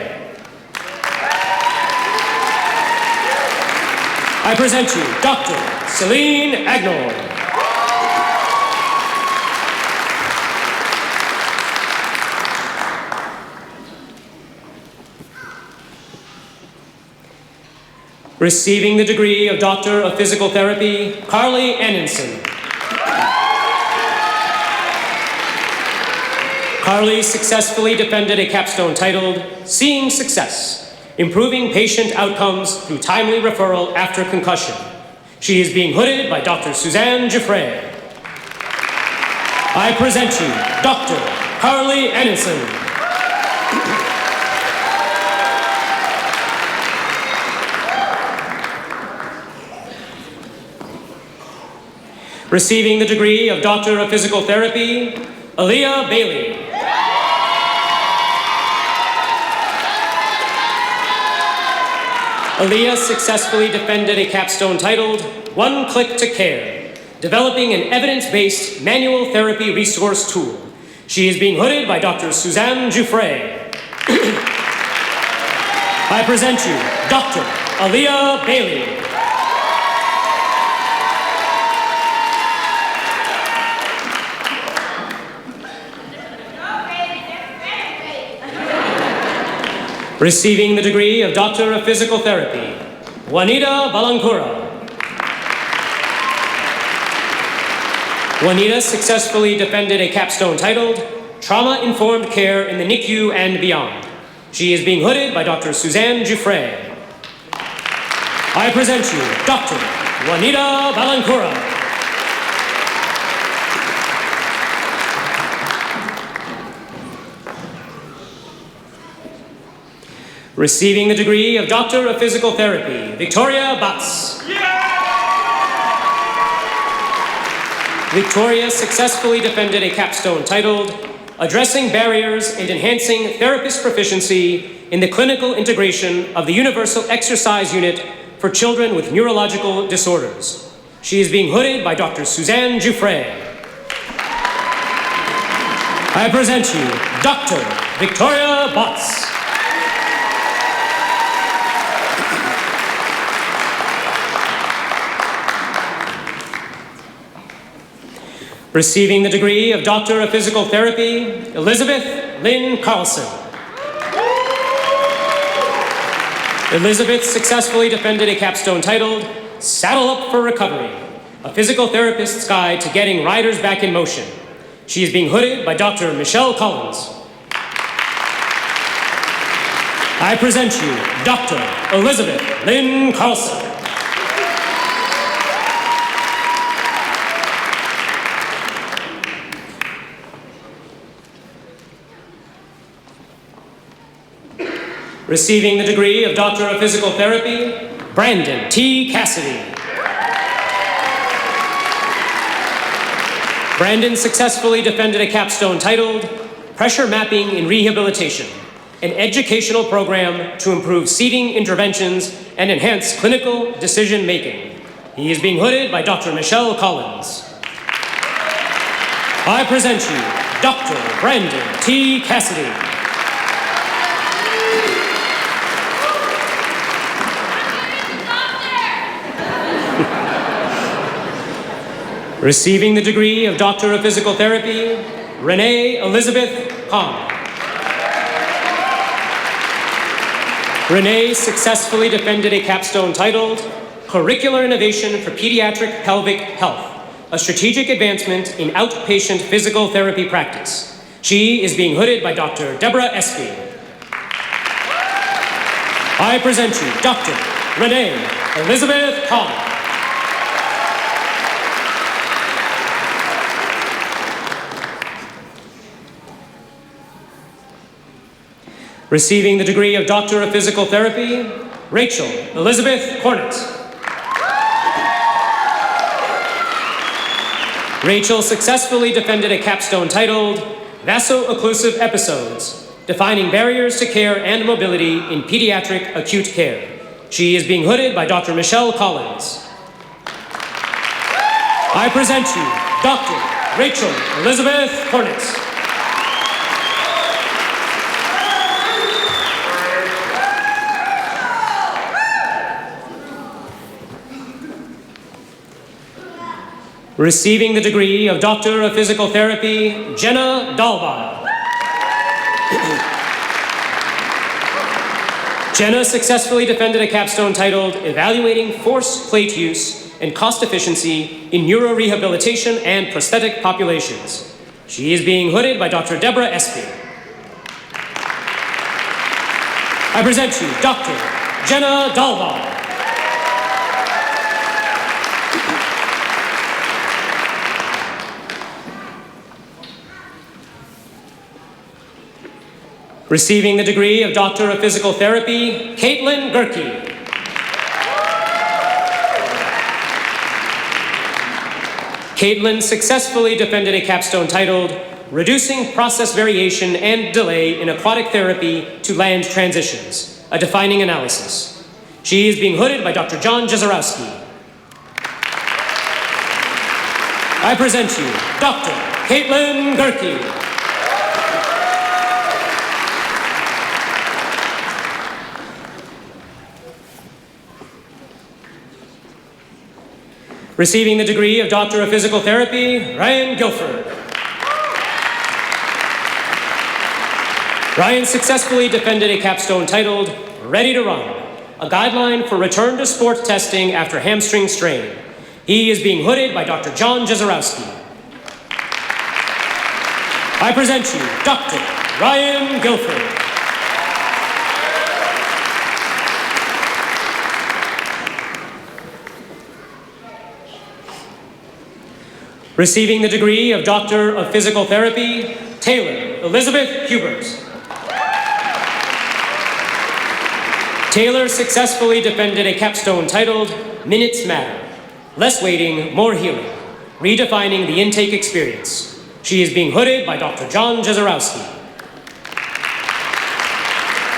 I present you Dr. Celine Agnor. Receiving the degree of Doctor of Physical Therapy, Carly Annenson. Carly successfully defended a capstone titled Seeing Success, Improving Patient Outcomes Through Timely Referral After Concussion. She is being hooded by Dr. Suzanne Giffray. I present you Dr. Carly Annenson. Receiving the degree of Doctor of Physical Therapy, Aaliyah Bailey. Aaliyah successfully defended a capstone titled One Click to Care, developing an evidence-based manual therapy resource tool. She is being hooded by Dr. Suzanne Giffray. I present you Dr. Aaliyah Bailey. Receiving the degree of Doctor of Physical Therapy, Juanita Balancura. Juanita successfully defended a capstone titled Trauma-Informed Care in the NICU and Beyond. She is being hooded by Dr. Suzanne Giffray. I present you Dr. Juanita Balancura. Receiving the degree of Doctor of Physical Therapy, Victoria Butts. Victoria successfully defended a capstone titled Addressing Barriers and Enhancing Therapist Proficiency in the Clinical Integration of the Universal Exercise Unit for Children with Neurological Disorders. She is being hooded by Dr. Suzanne Giffray. I present you Dr. Victoria Butts. Receiving the degree of Doctor of Physical Therapy, Elizabeth Lynn Carlson. Elizabeth successfully defended a capstone titled Saddle Up for Recovery, a physical therapist's guide to getting riders back in motion. She is being hooded by Dr. Michelle Collins. I present you Dr. Elizabeth Lynn Carlson. Receiving the degree of Doctor of Physical Therapy, Brandon T. Cassidy. Brandon successfully defended a capstone titled Pressure Mapping in Rehabilitation, an educational program to improve seating interventions and enhance clinical decision-making. He is being hooded by Dr. Michelle Collins. I present you Dr. Brandon T. Cassidy. Receiving the degree of Doctor of Physical Therapy, Renee Elizabeth Kong. Renee successfully defended a capstone titled Curricular Innovation for Pediatric Pelvic Health, a strategic advancement in outpatient physical therapy practice. She is being hooded by Dr. Deborah Espy. I present you Dr. Renee Elizabeth Kong. Receiving the degree of Doctor of Physical Therapy, Rachel Elizabeth Cornett. Rachel successfully defended a capstone titled Vaso-Occlusive Episodes, Defining Barriers to Care and Mobility in Pediatric Acute Care. She is being hooded by Dr. Michelle Collins. I present you Dr. Rachel Elizabeth Cornett. Receiving the degree of Doctor of Physical Therapy, Jenna Dalby. Jenna successfully defended a capstone titled Evaluating Force Plate Use and Cost Efficiency in Neurorehabilitation and Prosthetic Populations. She is being hooded by Dr. Deborah Espy. I present you Dr. Jenna Dalby. Receiving the degree of Doctor of Physical Therapy, Caitlin Gerke. Caitlin successfully defended a capstone titled Reducing Process Variation and Delay in Aquatic Therapy to Land Transitions, a Defining Analysis. She is being hooded by Dr. John Jezorowski. I present you Dr. Caitlin Gerke. Receiving the degree of Doctor of Physical Therapy, Ryan Guilford. Ryan successfully defended a capstone titled Ready to Run, a guideline for return to sport testing after hamstring strain. He is being hooded by Dr. John Jezorowski. I present you Dr. Ryan Guilford. Receiving the degree of Doctor of Physical Therapy, Taylor Elizabeth Hubert. Taylor successfully defended a capstone titled Minutes Matter, Less Waiting, More Healing, Redefining the Intake Experience. She is being hooded by Dr. John Jezorowski.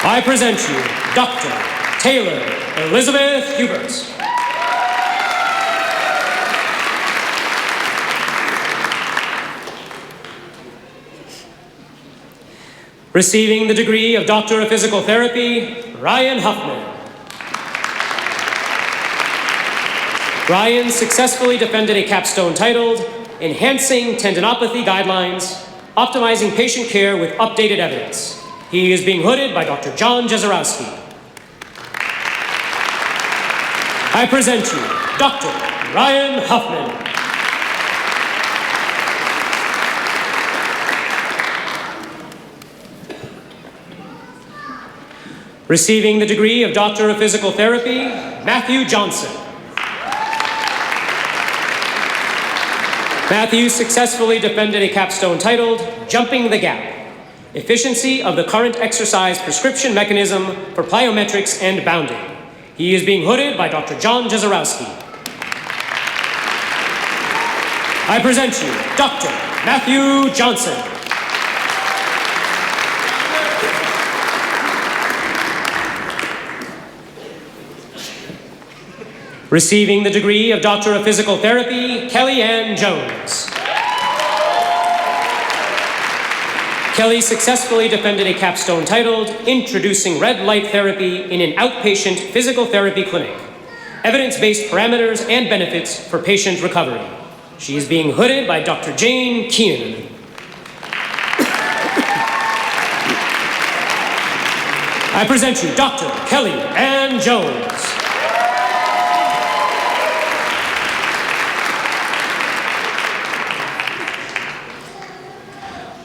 I present you Dr. Taylor Elizabeth Hubert. Receiving the degree of Doctor of Physical Therapy, Ryan Huffman. Ryan successfully defended a capstone titled Enhancing Tendinopathy Guidelines, Optimizing Patient Care with Updated Evidence. He is being hooded by Dr. John Jezorowski. I present you Dr. Ryan Huffman. Receiving the degree of Doctor of Physical Therapy, Matthew Johnson. Matthew successfully defended a capstone titled Jumping the Gap, Efficiency of the Current Exercise Prescription Mechanism for Plyometrics and Bounding. He is being hooded by Dr. John Jezorowski. I present you Dr. Matthew Johnson. Receiving the degree of Doctor of Physical Therapy, Kelly Ann Jones. Kelly successfully defended a capstone titled Introducing Red Light Therapy in an Outpatient Physical Therapy Clinic, Evidence-Based Parameters and Benefits for Patient Recovery. She is being hooded by Dr. Jane Keenan. I present you Dr. Kelly Ann Jones.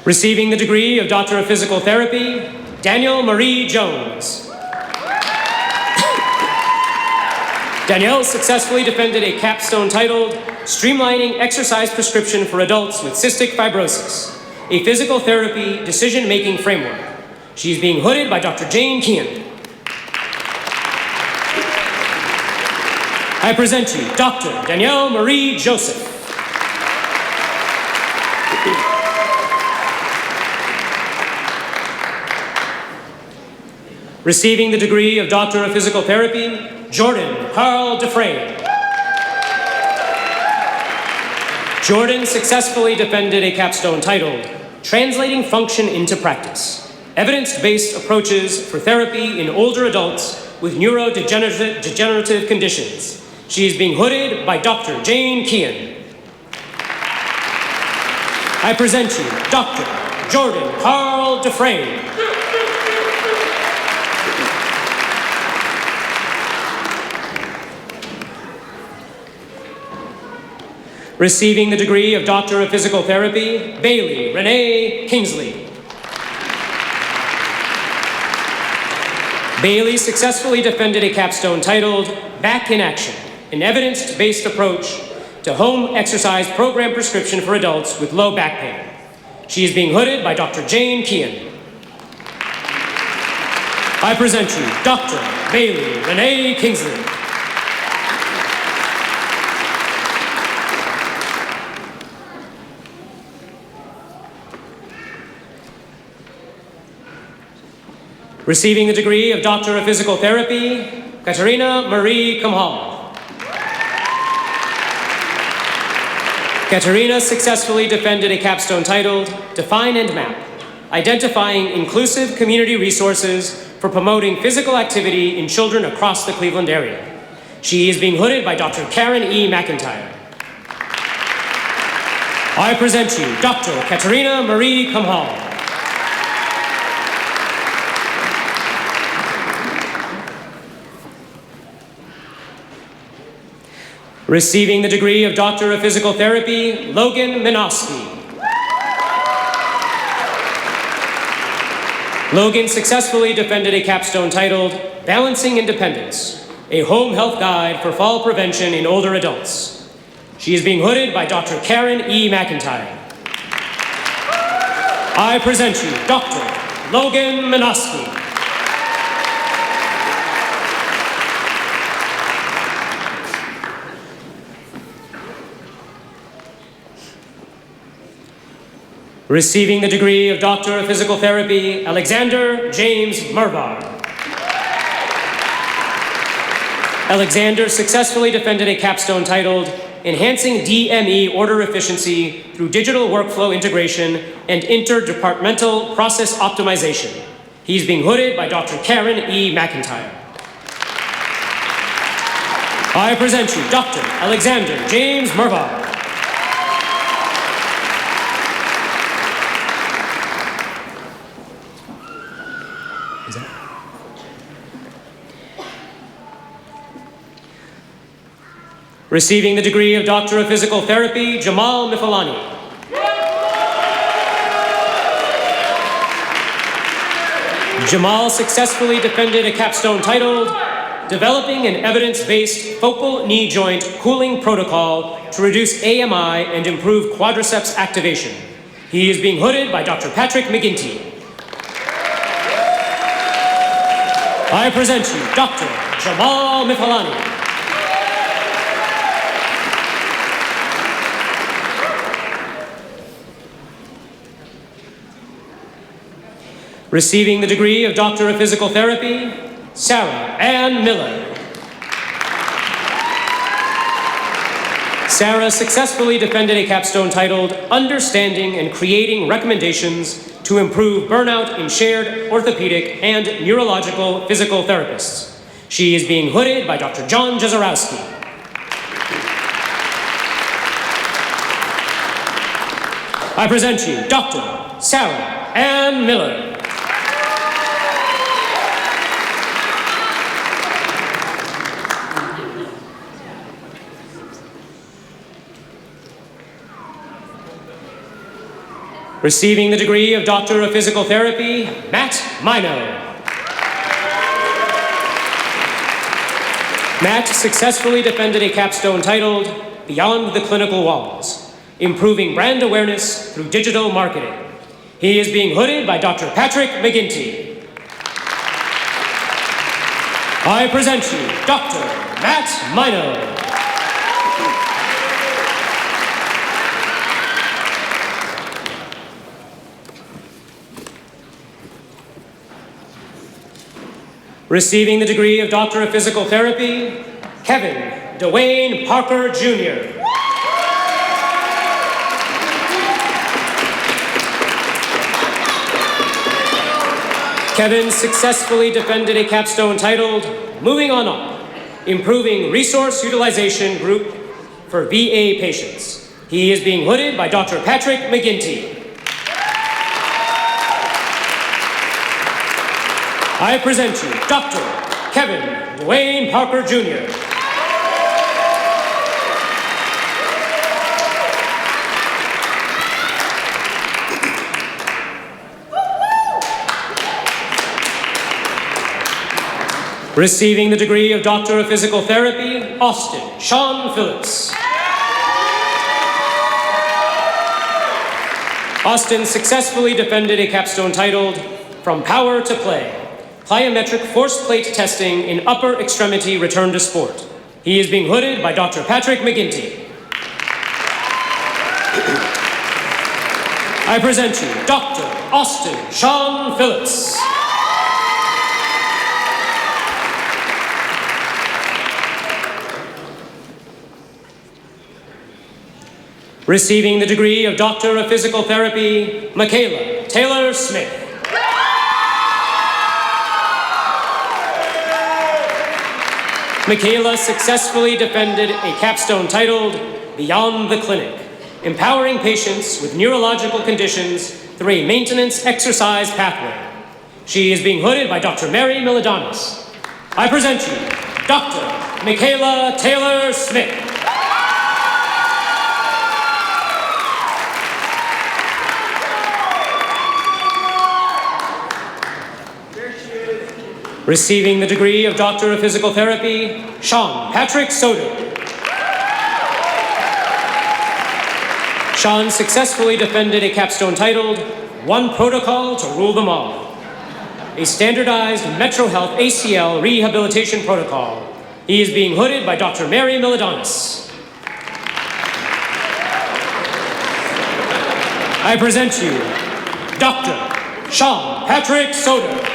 Receiving the degree of Doctor of Physical Therapy, Daniel Marie Jones. Danielle successfully defended a capstone titled Streamlining Exercise Prescription for Adults with Cystic Fibrosis, a Physical Therapy Decision-Making Framework. She is being hooded by Dr. Jane Kean. I present you Dr. Danielle Marie Joseph. Receiving the degree of Doctor of Physical Therapy, Jordan Carl Dufresne. Jordan successfully defended a capstone titled Translating Function into Practice, Evidence-Based Approaches for Therapy in Older Adults with Neurodegenerative Conditions. She is being hooded by Dr. Jane Kean. I present you Dr. Jordan Carl Dufresne. Receiving the degree of Doctor of Physical Therapy, Bailey Renee Kingsley. Bailey successfully defended a capstone titled Back in Action, an evidence-based approach to home exercise program prescription for adults with low back pain. She is being hooded by Dr. Jane Kean. I present you Dr. Bailey Renee Kingsley. Receiving the degree of Doctor of Physical Therapy, Katerina Marie Kamhal. Katerina successfully defended a capstone titled Define and Map, Identifying Inclusive Community Resources for Promoting Physical Activity in Children Across the Cleveland Area. She is being hooded by Dr. Karen E. McIntyre. I present you Dr. Katerina Marie Kamhal. Receiving the degree of Doctor of Physical Therapy, Logan Minosky. Logan successfully defended a capstone titled Balancing Independence, a home health guide for fall prevention in older adults. She is being hooded by Dr. Karen E. McIntyre. I present you Dr. Logan Minosky. Receiving the degree of Doctor of Physical Therapy, Alexander James Mervar. Alexander successfully defended a capstone titled Enhancing DME Order Efficiency Through Digital Workflow Integration and Interdepartmental Process Optimization. He's being hooded by Dr. Karen E. McIntyre. I present you Dr. Alexander James Mervar. Receiving the degree of Doctor of Physical Therapy, Jamal Mifalani. Jamal successfully defended a capstone titled Developing an Evidence-Based Focal Knee Joint Cooling Protocol to Reduce AMI and Improve Quadriceps Activation. He is being hooded by Dr. Patrick McGinty. I present you Dr. Jamal Mifalani. Receiving the degree of Doctor of Physical Therapy, Sarah Ann Miller. Sarah successfully defended a capstone titled Understanding and Creating Recommendations to Improve Burnout in Shared Orthopedic and Neurological Physical Therapists. She is being hooded by Dr. John Jezorowski. I present you Dr. Sarah Ann Miller. Receiving the degree of Doctor of Physical Therapy, Matt Mino. Matt successfully defended a capstone titled Beyond the Clinical Walls, Improving Brand Awareness Through Digital Marketing. He is being hooded by Dr. Patrick McGinty. I present you Dr. Matt Mino. Receiving the degree of Doctor of Physical Therapy, Kevin Dwayne Parker, Jr. Kevin successfully defended a capstone titled Moving On Up, Improving Resource Utilization Group for VA Patients. He is being hooded by Dr. Patrick McGinty. I present you Dr. Kevin Dwayne Parker, Jr. Receiving the degree of Doctor of Physical Therapy, Austin Sean Phillips. Austin successfully defended a capstone titled From Power to Play, Plyometric Force Plate Testing in Upper Extremity Return to Sport. He is being hooded by Dr. Patrick McGinty. I present you Dr. Austin Sean Phillips. Receiving the degree of Doctor of Physical Therapy, Michaela Taylor Smith. Michaela successfully defended a capstone titled Beyond the Clinic, Empowering Patients with Neurological Conditions Through a Maintenance Exercise Pathway. She is being hooded by Dr. Mary Milidanis. I present you Dr. Michaela Taylor Smith. Receiving the degree of Doctor of Physical Therapy, Sean Patrick Soder. Sean successfully defended a capstone titled One Protocol to Rule Them All, a standardized Metro Health ACL rehabilitation protocol. He is being hooded by Dr. Mary Milidanis. I present you Dr. Sean Patrick Soder.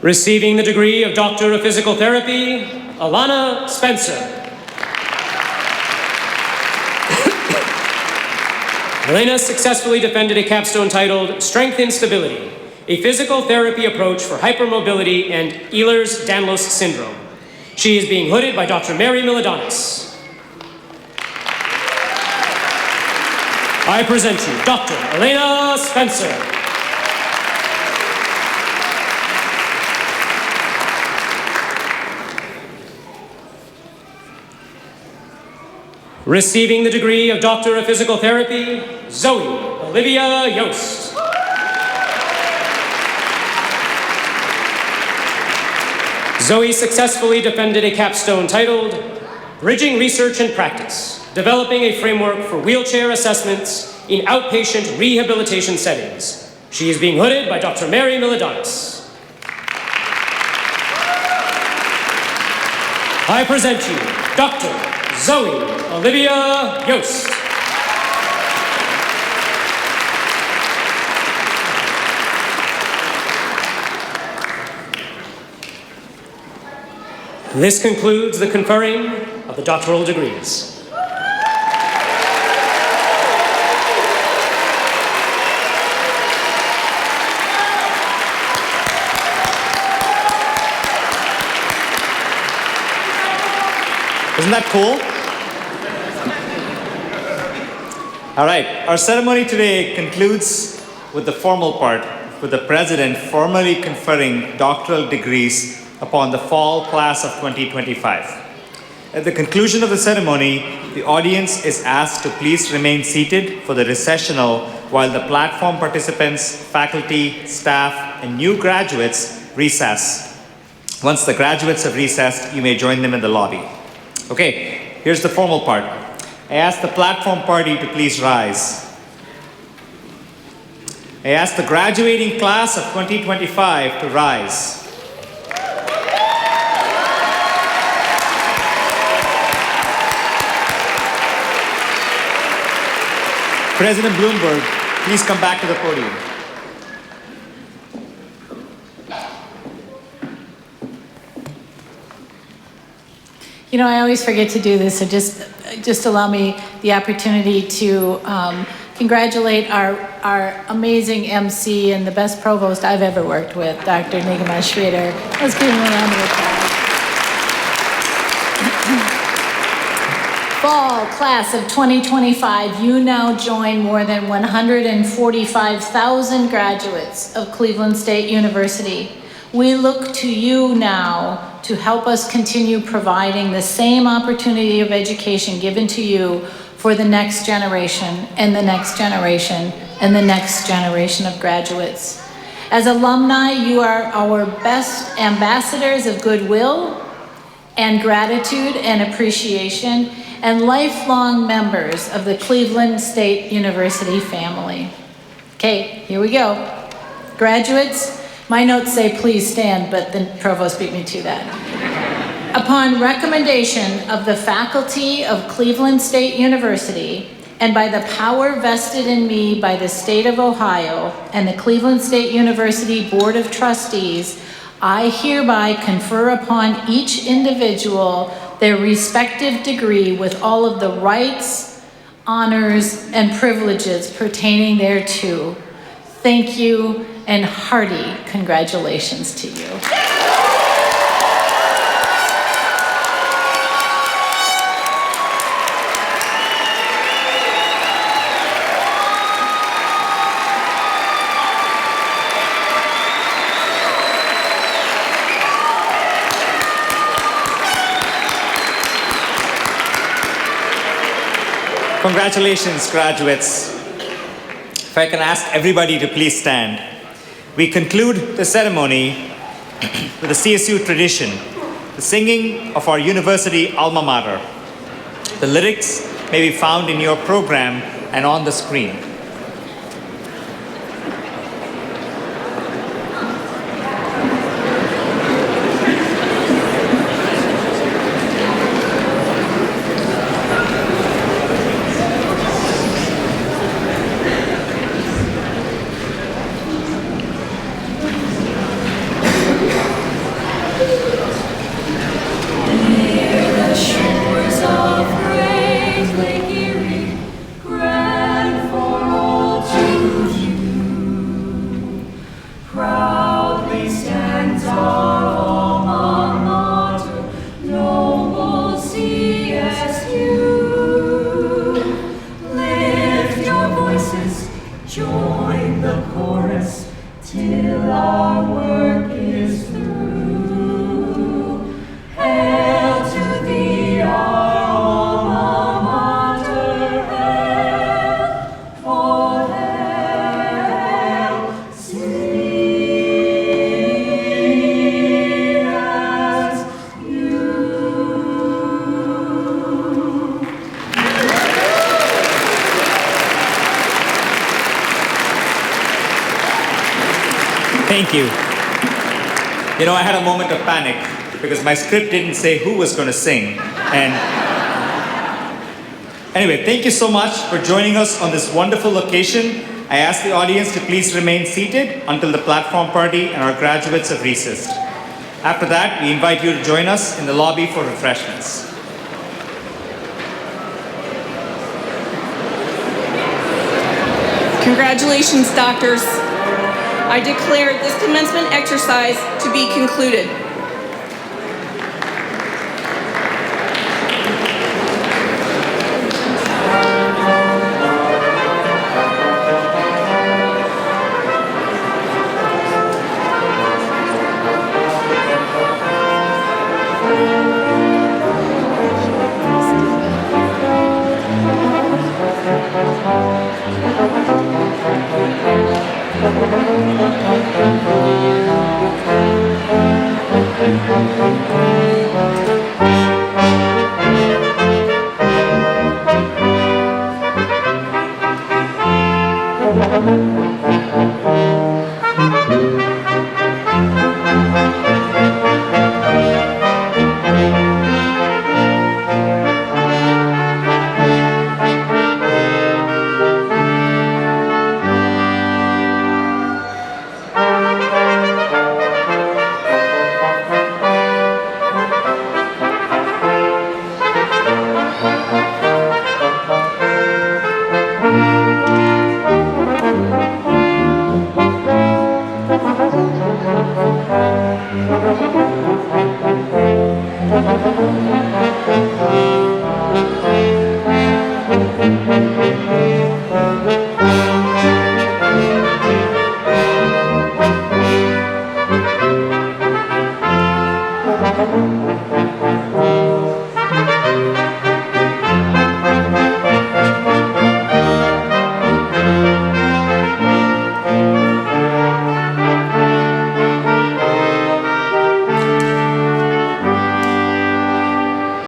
Receiving the degree of Doctor of Physical Therapy, Alana Spencer. Elena successfully defended a capstone titled Strength and Stability, a physical therapy approach for hypermobility and Ehlers-Danlos syndrome. She is being hooded by Dr. Mary Milidanis. I present you Dr. Elena Spencer. Receiving the degree of Doctor of Physical Therapy, Zoe Olivia Yost. Zoe successfully defended a capstone titled Bridging Research and Practice, Developing a Framework for Wheelchair Assessments in Outpatient Rehabilitation Settings. She is being hooded by Dr. Mary Milidanis. I present you Dr. Zoe Olivia Yost. This concludes the conferring of the doctoral degrees. Isn't that cool? All right, our ceremony today concludes with the formal part, with the president formally conferring doctoral degrees upon the fall class of 2025. At the conclusion of the ceremony, the audience is asked to please remain seated for the recessional while the platform participants, faculty, staff, and new graduates recess. Once the graduates have recessed, you may join them in the lobby. Okay, here's the formal part. I ask the platform party to please rise. I ask the graduating class of 2025 to rise. President Bloomberg, please come back to the podium. You know, I always forget to do this, so just allow me the opportunity to congratulate our amazing MC and the best provost I've ever worked with, Dr. Nigama Schrader. Let's give him a round of applause. Fall class of 2025, you now join more than 145,000 graduates of Cleveland State University. We look to you now to help us continue providing the same opportunity of education given to you for the next generation and the next generation and the next generation of graduates. As alumni, you are our best ambassadors of goodwill and gratitude and appreciation, and lifelong members of the Cleveland State University family. Okay, here we go. Graduates, my notes say please stand, but the provost beat me to that. Upon recommendation of the faculty of Cleveland State University, and by the power vested in me by the state of Ohio and the Cleveland State University Board of Trustees, I hereby confer upon each individual their respective degree with all of the rights, honors, and privileges pertaining thereto. Thank you, and hearty congratulations to you. Congratulations, graduates. If I can ask everybody to please stand. We conclude the ceremony with a CSU tradition, the singing of our university alma mater. The lyrics may be found in your program and on the screen. Join the chorus till our work is through. Hail to thee, our alma mater, hail, oh hail, sweet as you. Thank you. You know, I had a moment of panic because my script didn't say who was going to sing. And anyway, thank you so much for joining us on this wonderful occasion. I ask the audience to please remain seated until the platform party and our graduates have recessed. After that, we invite you to join us in the lobby for refreshments. Congratulations, doctors. I declare this commencement exercise to be concluded.